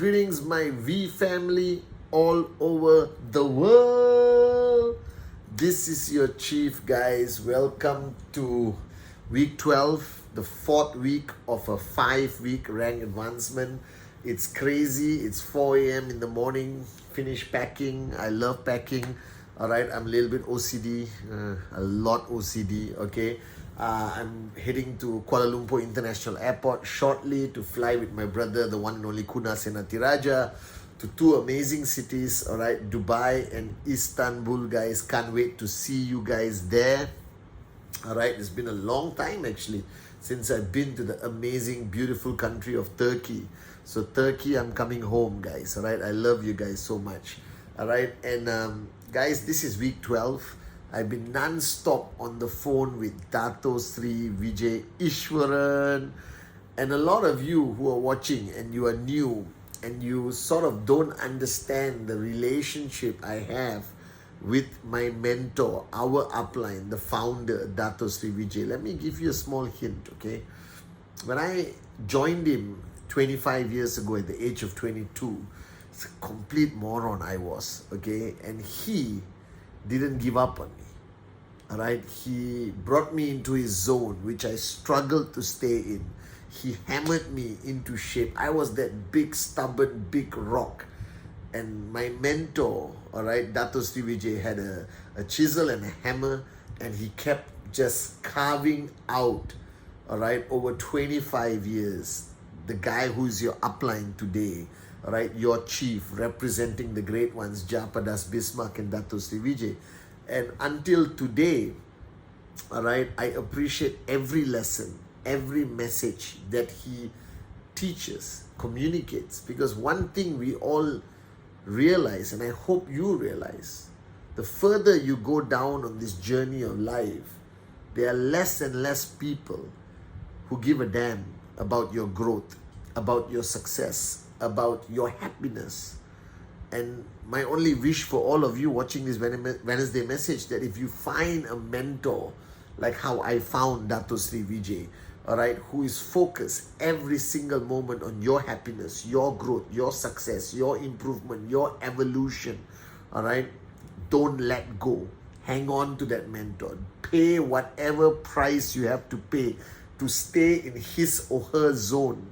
Greetings, my V family all over the world. This is your chief, guys. Welcome to week 12, the fourth week of a 5-week rank advancement. It's crazy. It's 4 a.m. in the morning. Finish packing. I love packing. All right, I'm a little bit OCD, a lot OCD. Okay. I'm heading to Kuala Lumpur International Airport shortly to fly with my brother, the one and only Kuna Senatiraja, to two amazing cities, all right, Dubai and Istanbul, guys. Can't wait to see you guys there. All right, it's been a long time actually since I've been to the amazing, beautiful country of Turkey. So Turkey, I'm coming home, guys. All right, I love you guys so much. All right, and guys, this is week 12. I've been non-stop on the phone with Dato Sri Vijay Ishwaran, and a lot of you who are watching and you are new and you sort of don't understand the relationship I have with my mentor, our upline, the founder, Dato Sri Vijay. Let me give you a small hint, okay? When I joined him 25 years ago at the age of 22, it's a complete moron I was, okay? And he didn't give up on me. All right, he brought me into his zone, which I struggled to stay in. He hammered me into shape. I was that big, stubborn, big rock. And my mentor, all right, Dato Sri Vijay, had a chisel and a hammer, and he kept just carving out, all right, over 25 years, the guy who's your upline today, all right, your chief, representing the great ones, Japadas, Bismarck, and Dato Sri Vijay. And until today, all right, I appreciate every lesson, every message that he teaches, communicates. Because one thing we all realize, and I hope you realize, the further you go down on this journey of life, there are less and less people who give a damn about your growth, about your success, about your happiness. And my only wish for all of you watching this Wednesday message, that if you find a mentor like how I found Dato Sri Vijay, all right, who is focused every single moment on your happiness, your growth, your success, your improvement, your evolution, all right, don't let go. Hang on to that mentor. Pay whatever price you have to pay to stay in his or her zone,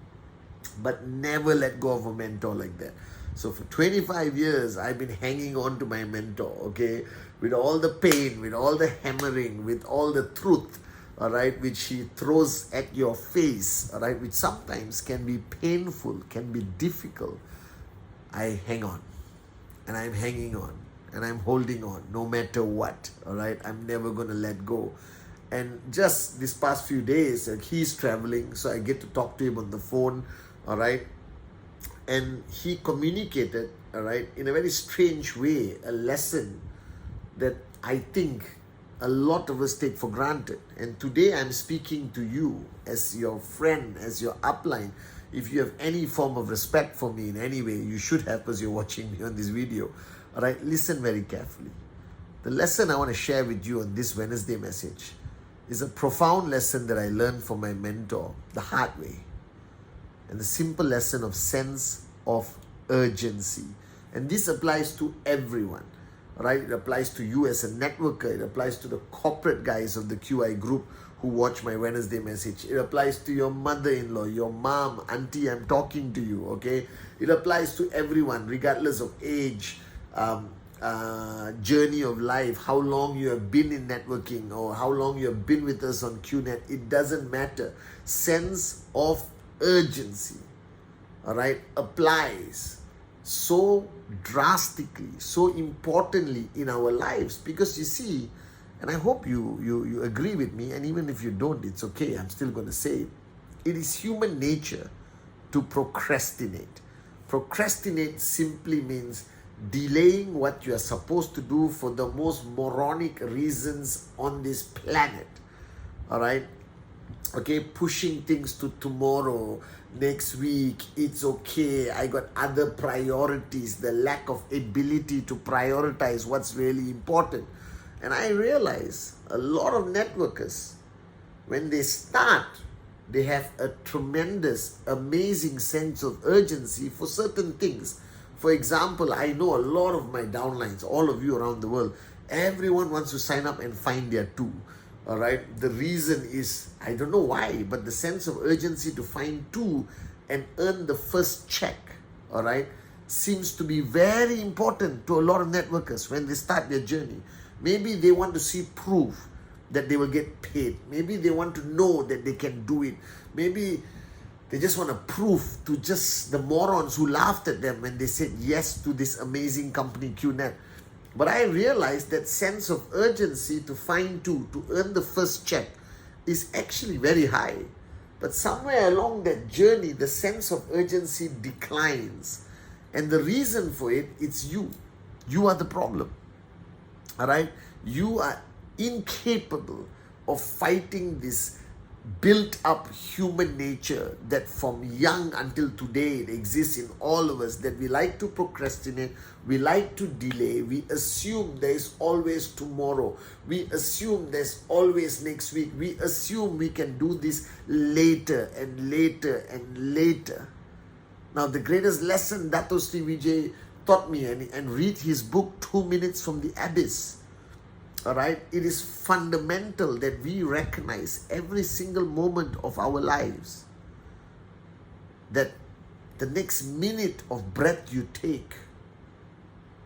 but never let go of a mentor like that. So for 25 years, I've been hanging on to my mentor, okay? With all the pain, with all the hammering, with all the truth, all right, which he throws at your face, all right, which sometimes can be painful, can be difficult. I hang on, and I'm hanging on, and I'm holding on no matter what, all right? I'm never going to let go. And just this past few days, he's traveling, so I get to talk to him on the phone, all right? And he communicated, all right, in a very strange way, a lesson that I think a lot of us take for granted. And today I'm speaking to you as your friend, as your upline. If you have any form of respect for me in any way, you should have, because you're watching me on this video. All right, listen very carefully. The lesson I want to share with you on this Wednesday message is a profound lesson that I learned from my mentor the hard way. And the simple lesson of sense of urgency. And this applies to everyone, right? It applies to you as a networker. It applies to the corporate guys of the QI group who watch my Wednesday message. It applies to your mother-in-law, your mom, auntie, I'm talking to you, okay? It applies to everyone, regardless of age, journey of life, how long you have been in networking, or how long you have been with us on Qnet. It doesn't matter. Sense of urgency, all right, applies so drastically, so importantly in our lives. Because you see, And I hope you agree with me, and even if you don't, it's okay. I'm still going to say it. It is human nature to procrastinate. Procrastinate simply means delaying what you are supposed to do for the most moronic reasons on this planet. All right? Okay, pushing things to tomorrow, next week, it's okay. I got other priorities, the lack of ability to prioritize what's really important. And I realize a lot of networkers, when they start, they have a tremendous, amazing sense of urgency for certain things. For example, I know a lot of my downlines, all of you around the world, everyone wants to sign up and find their two. All right. The reason is, I don't know why, but the sense of urgency to find two and earn the first check, all right, seems to be very important to a lot of networkers when they start their journey. Maybe they want to see proof that they will get paid. Maybe they want to know that they can do it. Maybe they just want to prove to just the morons who laughed at them when they said yes to this amazing company, Qnet. But I realized that sense of urgency to find two, to earn the first check, is actually very high. But somewhere along that journey, the sense of urgency declines. And the reason for it, it's you. You are the problem. All right? You are incapable of fighting this built up human nature that from young until today it exists in all of us, that we like to procrastinate, we like to delay, we assume there is always tomorrow, we assume there's always next week, we assume we can do this later and later and later. Now the greatest lesson Dato Sri Vijay taught me, and read his book 2 Minutes from the Abyss. All right, it is fundamental that we recognize every single moment of our lives, that the next minute of breath you take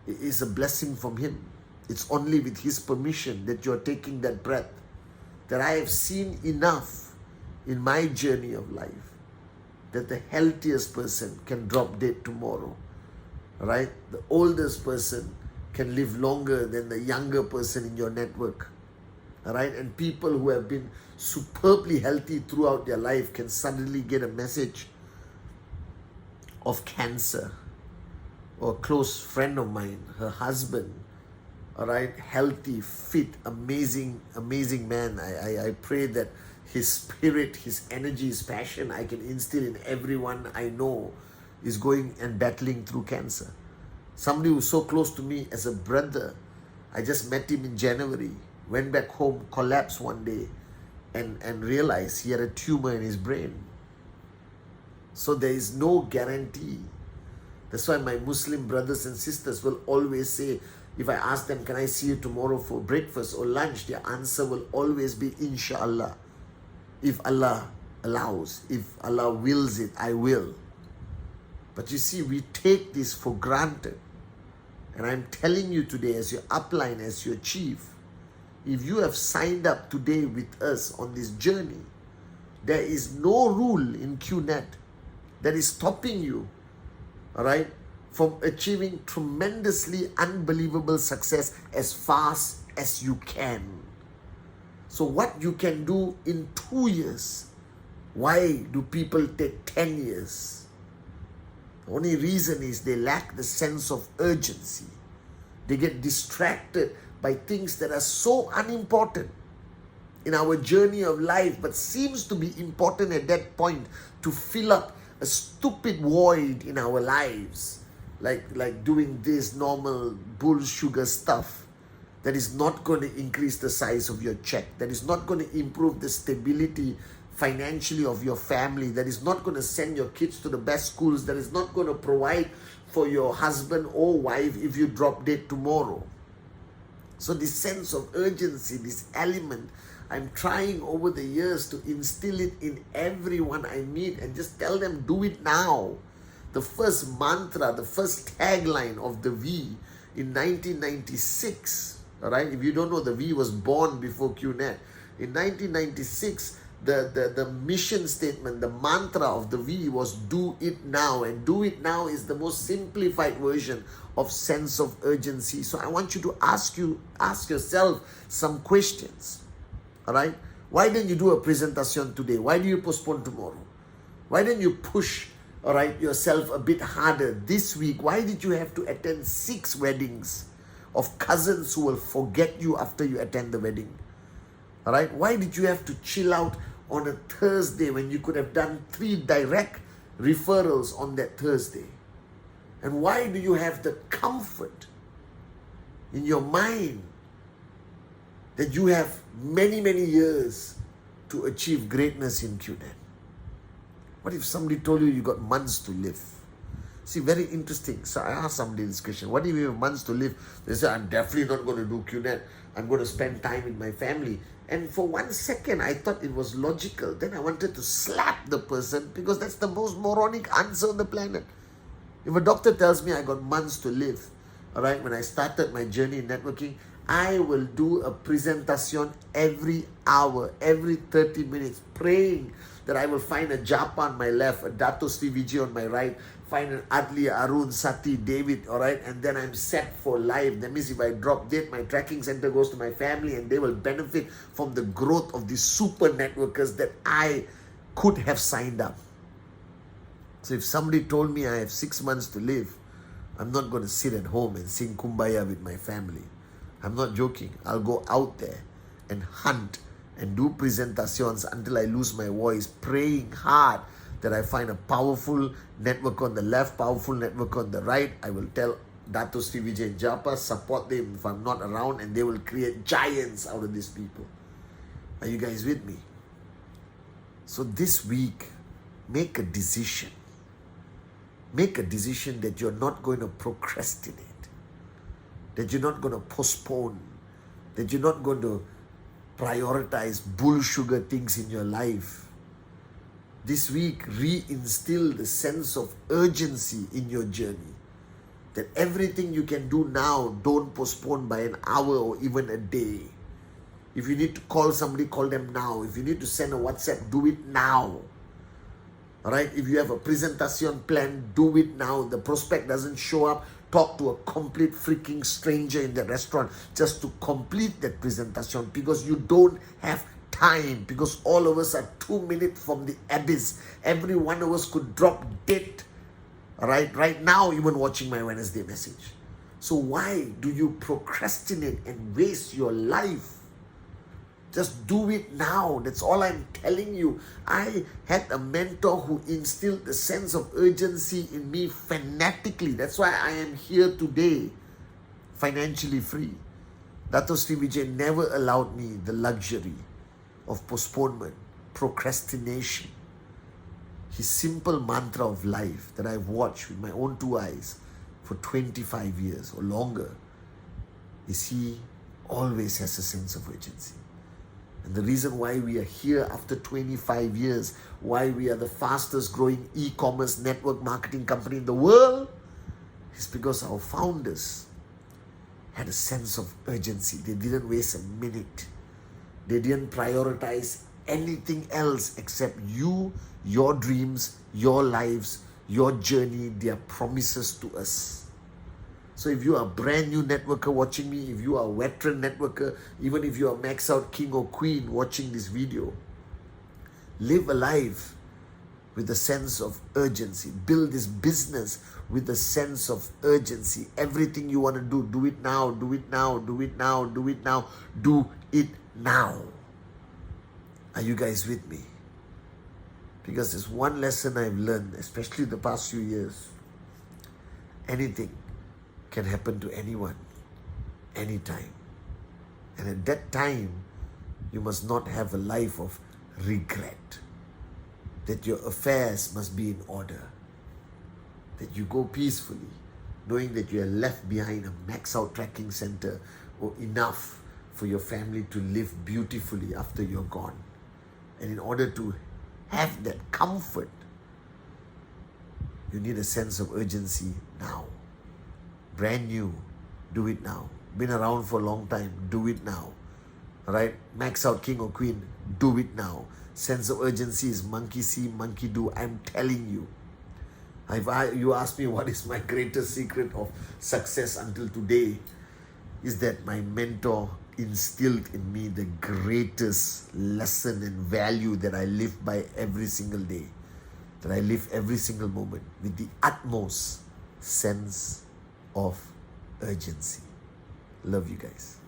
is a blessing from him. It's only with his permission that you're taking that breath. That I have seen enough in my journey of life that the healthiest person can drop dead tomorrow. All right, the oldest person can live longer than the younger person in your network. All right, and people who have been superbly healthy throughout their life can suddenly get a message of cancer. Or a close friend of mine, her husband, all right, healthy, fit, amazing man. I pray that his spirit, his energy, his passion I can instill in everyone I know is going and battling through cancer. Somebody who's so close to me as a brother, I just met him in January, went back home, collapsed one day, and realized he had a tumor in his brain. So there is no guarantee. That's why my Muslim brothers and sisters will always say, if I ask them, can I see you tomorrow for breakfast or lunch, their answer will always be, Inshallah. If Allah allows, if Allah wills it, I will. But you see, we take this for granted. And I'm telling you today, as your upline, as your chief, if you have signed up today with us on this journey, there is no rule in Qnet that is stopping you, all right, from achieving tremendously unbelievable success as fast as you can. So what you can do in 2 years, why do people take 10 years? The only reason is they lack the sense of urgency. They get distracted by things that are so unimportant in our journey of life, but seems to be important at that point to fill up a stupid void in our lives. Like doing this normal bull sugar stuff that is not going to increase the size of your check, that is not going to improve the stability financially of your family, that is not going to send your kids to the best schools, that is not going to provide for your husband or wife if you drop dead tomorrow. So this sense of urgency, this element, I'm trying over the years to instill it in everyone I meet and just tell them, do it now. The first mantra, the first tagline of the V in 1996, all right? If you don't know, the V was born before Qnet. In 1996, the mission statement, the mantra of the V was do it now. And do it now is the most simplified version of sense of urgency. So I want you to ask yourself some questions. All right? Why didn't you do a presentation today? Why do you postpone tomorrow? Why didn't you push, all right, yourself a bit harder this week? Why did you have to attend 6 weddings of cousins who will forget you after you attend the wedding? All right? Why did you have to chill out on a Thursday when you could have done 3 direct referrals on that Thursday? And why do you have the comfort in your mind that you have many, many years to achieve greatness in Qnet? What if somebody told you got months to live? See, very interesting. So I asked somebody this question. What if you have months to live? They say, I'm definitely not going to do Qnet. I'm going to spend time with my family. And for 1 second, I thought it was logical. Then I wanted to slap the person because that's the most moronic answer on the planet. If a doctor tells me I got months to live, all right, when I started my journey in networking, I will do a presentation every hour, every 30 minutes, praying that I will find a Japa on my left, a Dato Sri Vijay on my right, find an Adli, Arun, Sati, David, all right, and then I'm set for life. That means if I drop dead, my tracking center goes to my family and they will benefit from the growth of these super networkers that I could have signed up. So if somebody told me I have 6 months to live, I'm not going to sit at home and sing Kumbaya with my family. I'm not joking. I'll go out there and hunt and do presentations until I lose my voice, praying hard that I find a powerful network on the left, powerful network on the right. I will tell Dato Sri Vijay and Japa, support them if I'm not around, and they will create giants out of these people. Are you guys with me? So this week, make a decision. Make a decision that you're not going to procrastinate, that you're not going to postpone, that you're not going to prioritize bull sugar things in your life. This week, reinstill the sense of urgency in your journey. That everything you can do now, don't postpone by an hour or even a day. If you need to call somebody, call them now. If you need to send a WhatsApp, do it now. All right? If you have a presentation plan, do it now. The prospect doesn't show up, talk to a complete freaking stranger in the restaurant just to complete that presentation, because you don't have time, because all of us are 2 minutes from the abyss. Every one of us could drop dead right now, even watching my Wednesday message. So why do you procrastinate and waste your life? Just do it now. That's all I'm telling you. I had a mentor who instilled the sense of urgency in me fanatically. That's why I am here today, financially free. Dato Sri Vijay never allowed me the luxury of postponement, procrastination. His simple mantra of life that I've watched with my own 2 eyes for 25 years or longer is he always has a sense of urgency. And the reason why we are here after 25 years, why we are the fastest growing e-commerce network marketing company in the world, is because our founders had a sense of urgency. They didn't waste a minute. They didn't prioritize anything else except you, your dreams, your lives, your journey, their promises to us. So if you are a brand new networker watching me, if you are a veteran networker, even if you are max out king or queen watching this video, live a life with a sense of urgency. Build this business with a sense of urgency. Everything you want to do, do it now, do it now, do it now, do it now, do it now. Are you guys with me? Because there's one lesson I've learned, especially the past few years. Anything can happen to anyone, anytime. And at that time, you must not have a life of regret. That your affairs must be in order. That you go peacefully, knowing that you are left behind a max out tracking center or enough for your family to live beautifully after you're gone. And in order to have that comfort, you need a sense of urgency now. Brand new, do it now. Been around for a long time, do it now. right? Max out king or queen. Do it now. Sense of urgency is monkey see, monkey do. I'm telling you. You ask me what is my greatest secret of success until today, is that my mentor instilled in me the greatest lesson and value that I live by every single day, that I live every single moment with the utmost sense of urgency. Love you guys.